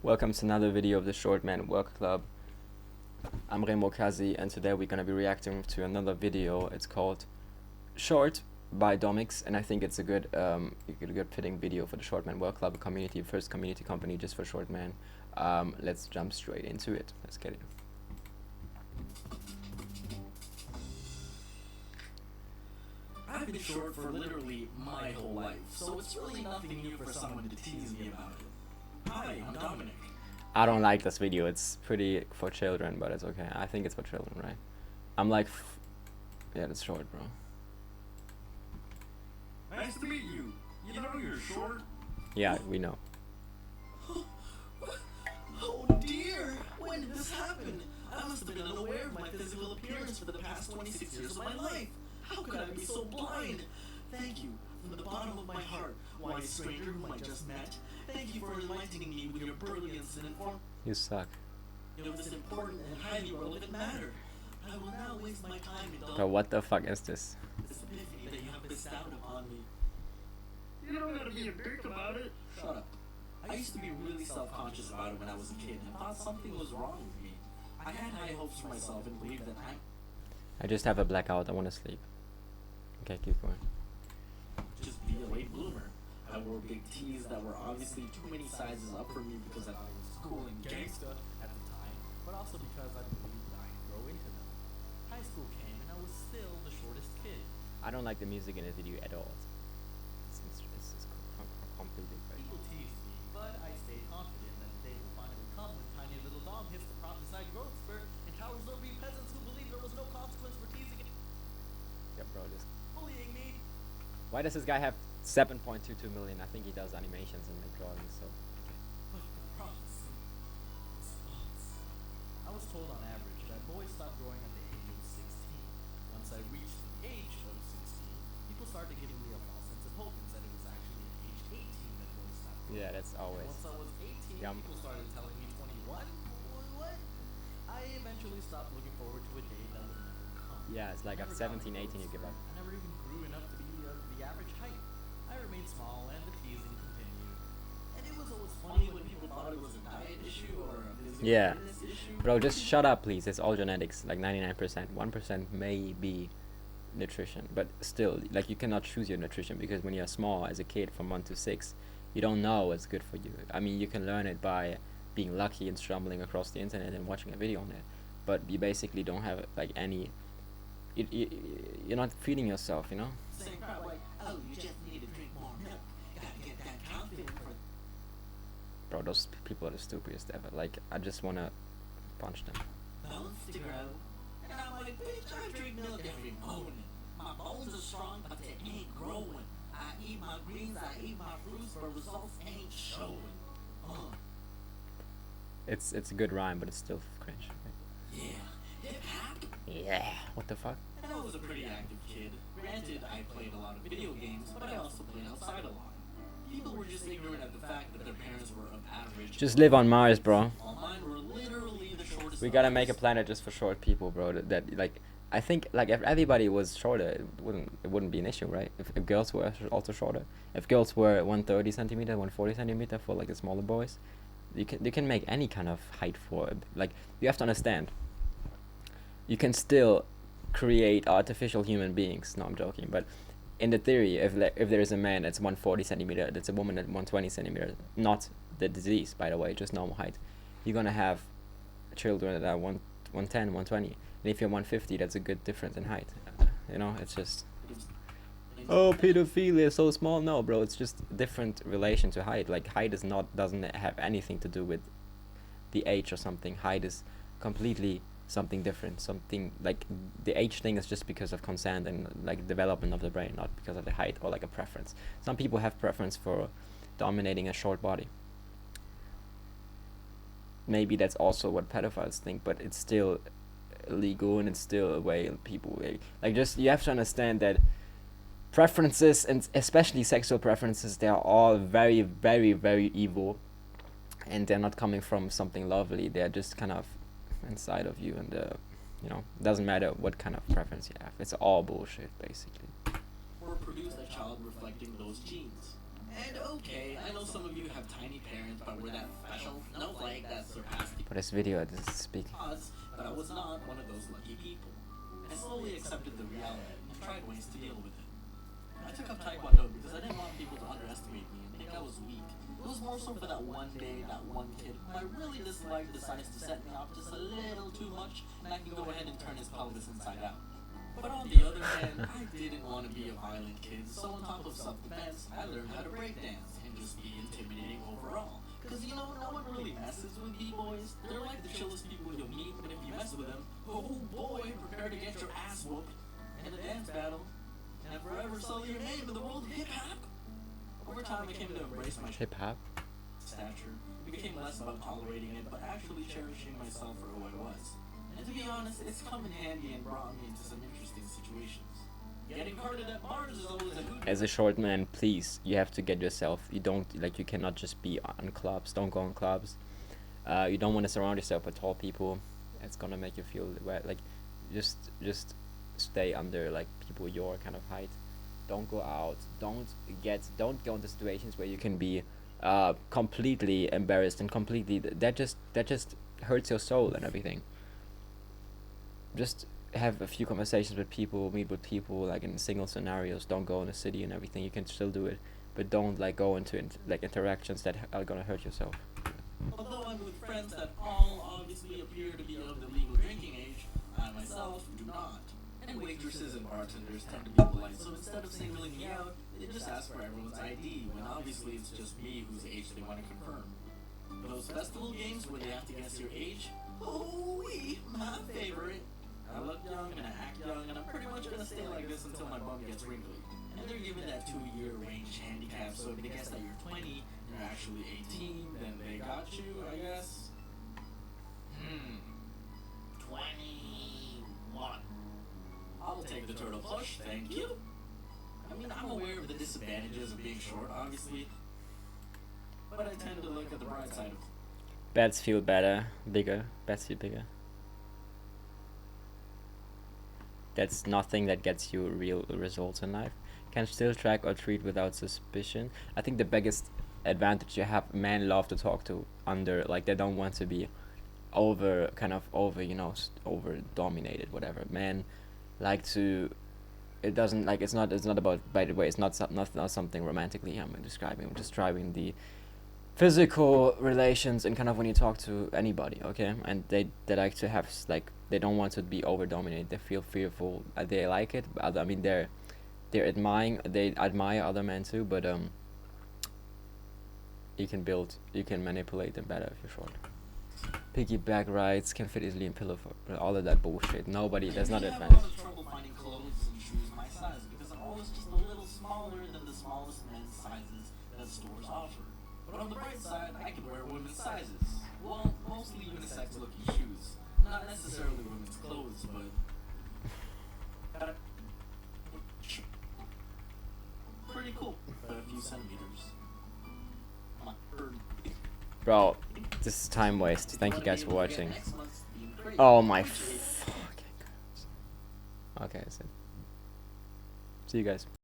Welcome to another video of the Short Man Work Club. I'm Remo Kazi, and today we're gonna be reacting to another video. It's called Short by Domix, and I think it's a good fitting video for the Short Man Work Club community, first community company just for short man. Let's jump straight into it. Let's get it. I've been short for literally my whole life, so it's really nothing new for someone to tease me about it. Hi, I'm Dominic. I don't like this video. It's pretty for children, but it's okay. I think it's for children, right? I'm like, yeah, it's short, bro. Nice to meet you. You know you're short? Yeah, we know. Oh dear! When did this happen? I must have been unaware of my physical appearance for the past 26 years of my life. How could I be so blind? Thank you, from the bottom of my heart, wise stranger whom I just met. Thank you for enlightening me with your brilliance and inform. You suck. It was important and highly relevant matter. I will now waste my time in Bro, what the fuck is this? this epiphany that you have bestowed upon me. You don't gotta be a dick about it. Shut up. I used to be really self-conscious about it when I was a kid and thought something was wrong with me. I had high hopes for myself and believed that I just have a blackout. I want to sleep. Okay, keep going. just be a late bloomer. I wore big tees that were obviously too many sizes up for me because I thought it was cool and gangsta at the time, but also because I believed I could grow into them. High school came and I was still the shortest kid. I don't like the music in this video at all. It's completely crazy. People teased me, but I stayed confident that the day will finally come when tiny little Dom hits the prophesied growth spurt and towers over you peasants who believe there was no consequence for teasing and Yeah, bro, just bullying me. why does this guy have 7.22 million? I think he does animations and like drawings, so But the prophecy was false. I was told on average that boys stop growing at the age of 16. Once I reached the age of 16, people started giving me a false sense of hope and said it was actually at age 18 that boys stopped growing. yeah, that's And always. once I was 18, Yum. people started telling me 21. What? I eventually stopped looking forward to a day that would never come. Yeah, it's like I at never got 17, a 18 you give up. I never even grew enough to be the average height. I remained small and the teasing continued. And it was always funny when people thought it was a diet issue or a physical Yeah. fitness issue. Bro, just shut up, please. It's all genetics, like 99%. 1% may be nutrition, but still, like you cannot choose your nutrition because when you're small, as a kid from 1 to 6, you don't know what's good for you. I mean, you can learn it by being lucky and stumbling across the internet and watching a video on it, but you basically don't have like any. You're not feeding yourself, you know. Saying crap like, oh, you just need to drink more milk. You gotta get that confident for Bro, those people are the stupidest ever. Like, I just wanna punch them. bones to grow. And I'm like, bitch, I drink milk every morning. My bones are strong, but they ain't growing. I eat my greens, I eat my fruits, but results ain't showing. It's a good rhyme, but it's still cringe. Yeah, hip hop. Yeah. What the fuck? And I was a pretty active kid. Granted, I played a lot of video games, but I also played outside a lot. People were just ignorant of the fact that their parents were of average. Just live on Mars, bro. All mine were literally the shortest. We of gotta us. make a planet just for short people, bro. That like, I think like if everybody was shorter, it wouldn't be an issue, right? If girls were also shorter, if girls were 130 centimeter, 140 centimeter for like the smaller boys, you can make any kind of height for like. You have to understand. You can still create artificial human beings. No, I'm joking, but in the theory, if there is a man that's 140 centimeter, that's a woman at 120 centimeter, not the disease, by the way, just normal height, you're gonna have children that are 110, 120. And if you're 150, that's a good difference in height. You know, it's just. Oh, pedophilia, so small. No, bro, it's just different relation to height. Like height doesn't have anything to do with the age or something. Height is completely something different. Something like the age thing is just because of consent and like development of the brain, not because of the height or like a preference. Some people have preference for dominating a short body. Maybe that's also what pedophiles think, but it's still illegal and it's still a way people like just you have to understand that preferences, and especially sexual preferences, they are all very, very, very evil, and they're not coming from something lovely. They're just kind of inside of you, and you know, doesn't matter what kind of preference you have. It's all bullshit, basically. Or produce a child reflecting those genes. And okay, I know some of you have tiny parents, but we're that special. No But this video, this is speaking. But I was not one of those lucky people. I slowly accepted the reality and tried ways to deal with it. I took up Taekwondo because I didn't want people to underestimate me and think I was weak. It was more so for that one day, that one kid who I really disliked decides to set me off just a little too much, and I can go ahead and turn his pelvis inside out. But on the other hand, I didn't want to be a violent kid, so on top of self-defense, I learned how to breakdance and just be intimidating overall. Cause you know, no one really messes with B-boys. They're like the chillest people you'll meet, but if you mess with them, oh boy, prepare to get your ass whooped in a dance battle and forever sully your name in the world of hip-hop. Over time, I came to embrace my Hip hop. stature. It became less about tolerating it, but actually cherishing myself for who I was. And to be honest, it's come in handy and brought me into some interesting situations. Getting carded at bars is always a hoot. As a short man, please, you have to get yourself. You don't you cannot just be on clubs. Don't go on clubs. You don't want to surround yourself with tall people. It's gonna make you feel just stay under people your kind of height. Don't go out. Don't go into situations where you can be completely embarrassed and completely that just hurts your soul and everything. Just have a few conversations with people, meet with people in single scenarios. Don't go in a city and everything. You can still do it, but don't go into interactions that are gonna hurt yourself. Although I'm with friends that all obviously appear to be of the legal drinking age, I myself do not. And waitresses and bartenders tend to be polite, so instead of singling me out, they just ask for everyone's ID, when obviously it's just me whose age they want to confirm. Those festival games where they have to guess your age? Oh, my favorite. I look young and I act young, and I'm pretty much gonna stay like this until my bum gets wrinkly. And they're given that 2-year range handicap, so if they guess that you're 20 and you're actually 18, then they got you, I guess. 21. I'll take the turtle plush, thank you. I mean, I'm aware of the disadvantages of being short, obviously, but I tend to look at the bright side of Beds feel better, bigger. Beds feel bigger. That's nothing that gets you real results in life. Can still track or treat without suspicion. I think the biggest advantage you have, men love to talk to under, they don't want to be over over dominated, whatever. Men like to, it doesn't it's not about, by the way, it's not something romantically I'm describing the physical relations and when you talk to anybody, okay? And they like to have they don't want to be over dominated. They feel fearful. They like it. I mean, they admire other men too, but you can manipulate them better if you're short. Piggyback rides can fit easily in pillow for all of that bullshit. There's not advantage. I have a lot of trouble finding clothes and shoes my size because I'm always just a little smaller than the smallest men's sizes that stores offer. But on the bright side, I can wear women's sizes. Well, mostly unisex looking shoes. Not necessarily women's clothes, but pretty cool. But a few centimeters. Bro, this is time waste. Thank you guys for watching. Oh my fucking god. Okay, that's it. See you guys.